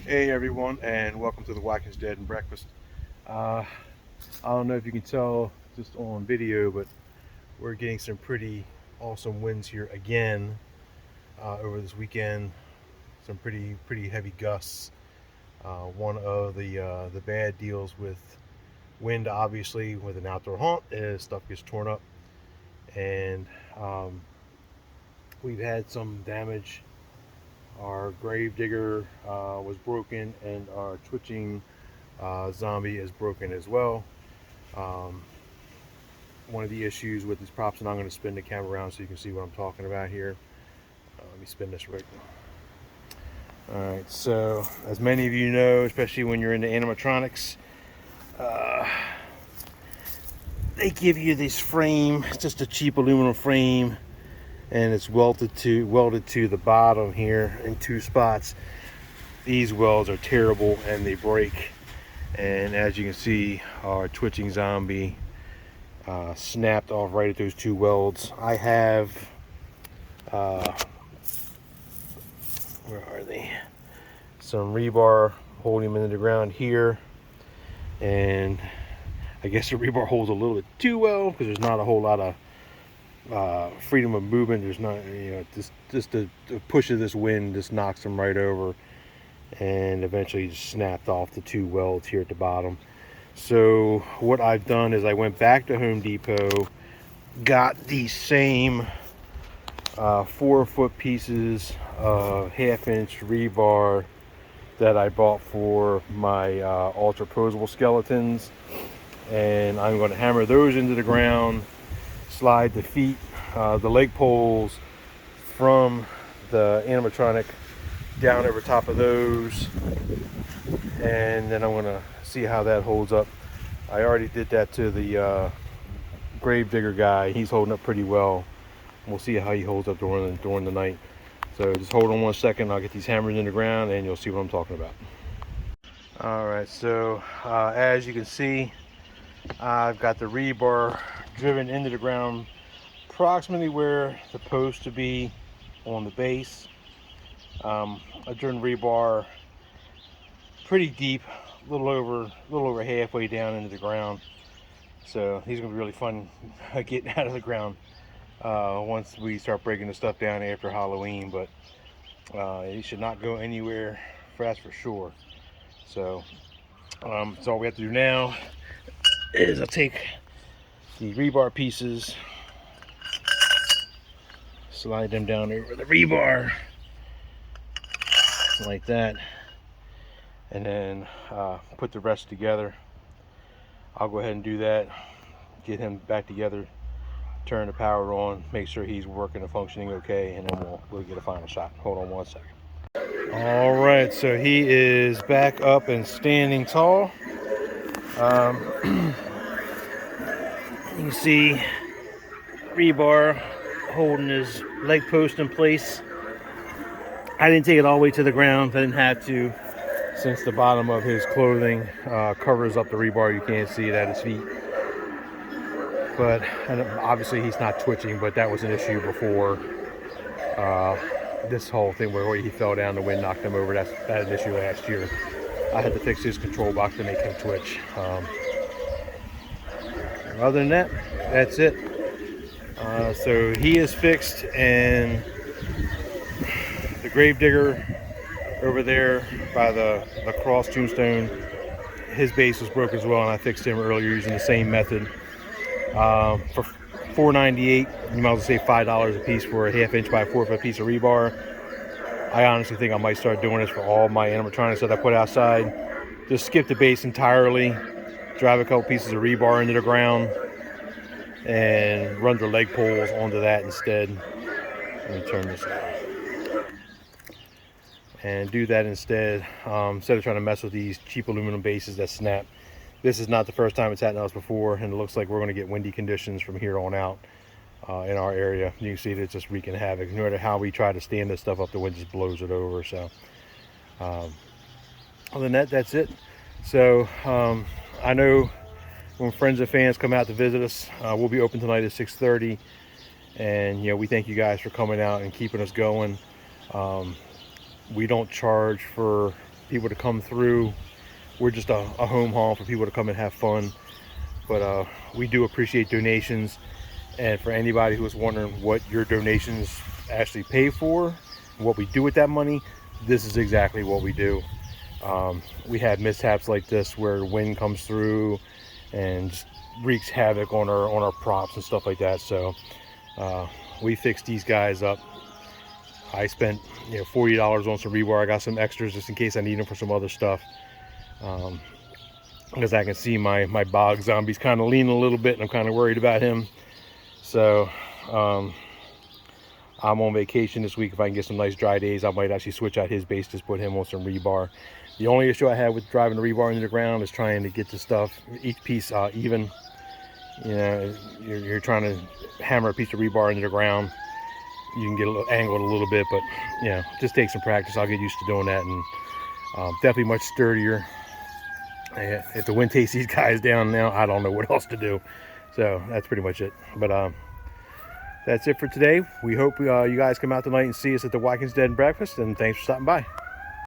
Hey everyone, and welcome to the Watkins Dead and Breakfast. I don't know if you can tell just on video, but we're getting some pretty awesome winds here again over this weekend. Some pretty heavy gusts. One of the bad deals with wind, obviously, with an outdoor haunt is stuff gets torn up, and we've had some damage. Our grave digger was broken, and our twitching zombie is broken as well. Um, One of the issues with these props, and I'm going to spin the camera around so you can see what I'm talking about here. Let me spin this right now. Alright, so as many of you know, especially when you're into animatronics, uh, they give you this frame. It's just a cheap aluminum frame, and it's welded to the bottom here in two spots. These welds are terrible and they break, and as you can see, our twitching zombie snapped off right at those two welds. I have where are they, some rebar holding them into the ground here, and I guess the rebar holds a little bit too well because there's not a whole lot of freedom of movement. There's not, just the push of this wind just knocks them right over, and eventually just snapped off the two welds here at the bottom. So what I've done is I went back to Home Depot, got the same 4-foot pieces of 1/2-inch rebar that I bought for my ultra posable skeletons, and I'm going to hammer those into the ground, slide the feet, the leg poles from the animatronic down over top of those, and then I'm going to see how that holds up. I already did that to the grave digger guy. He's holding up pretty well. We'll see how he holds up during the night. So just hold on 1 second. I'll get these hammers in the ground and you'll see what I'm talking about. Alright, so as you can see, I've got the rebar driven into the ground approximately where it's supposed to be on the base. I've driven rebar pretty deep, a little over halfway down into the ground. So these are gonna be really fun getting out of the ground once we start breaking the stuff down after Halloween. But it should not go anywhere, that's for sure. So all we have to do now is I'll take the rebar pieces, slide them down over the rebar like that, and then put the rest together. I'll go ahead and do that, get him back together, turn the power on, make sure he's working and functioning okay, and then we'll get a final shot. Hold on 1 second. All right, so he is back up and standing tall. You can see rebar holding his leg post in place. I didn't take it all the way to the ground. I didn't have to, since the bottom of his clothing covers up the rebar. You can't see it at his feet. But and obviously he's not twitching, but that was an issue before this whole thing where he fell down, the wind knocked him over. That an issue last year. I had to fix his control box to make him twitch. Other than that, that's it. So he is fixed, and the grave digger over there by the cross tombstone, his base was broke as well, and I fixed him earlier using the same method. For $4.98, you might as well say $5 a piece for a 1/2-inch by 4-foot piece of rebar. I honestly think I might start doing this for all my animatronics that I put outside. Just skip the base entirely, drive a couple pieces of rebar into the ground, and run the leg poles onto that instead. Let me turn this on. And do that instead of trying to mess with these cheap aluminum bases that snap. This is not the first time it's happened to us before, and it looks like we're going to get windy conditions from here on out in our area. You can see that it's just wreaking havoc. No matter how we try to stand this stuff up, the wind just blows it over. So other than that, that's it. So I know when friends and fans come out to visit us, we'll be open tonight at 6:30, and we thank you guys for coming out and keeping us going. We don't charge for people to come through. We're just a home haul for people to come and have fun. But we do appreciate donations. And for anybody who is wondering what your donations actually pay for, what we do with that money, this is exactly what we do. We had mishaps like this where wind comes through and just wreaks havoc on our props and stuff like that. So we fixed these guys up. I spent $40 on some rebar. I got some extras just in case I need them for some other stuff. Because I can see my bog zombie's kind of leaning a little bit, and I'm kind of worried about him. So I'm on vacation this week. If I can get some nice dry days, I might actually switch out his base, just put him on some rebar. The only issue I have with driving the rebar into the ground is trying to get the stuff, each piece even. You're trying to hammer a piece of rebar into the ground. You can get a little angled a little bit, but just take some practice. I'll get used to doing that, and definitely much sturdier. If the wind takes these guys down now, I don't know what else to do. So that's pretty much it. But that's it for today. We hope you guys come out tonight and see us at the Watkins Dead and Breakfast, and thanks for stopping by.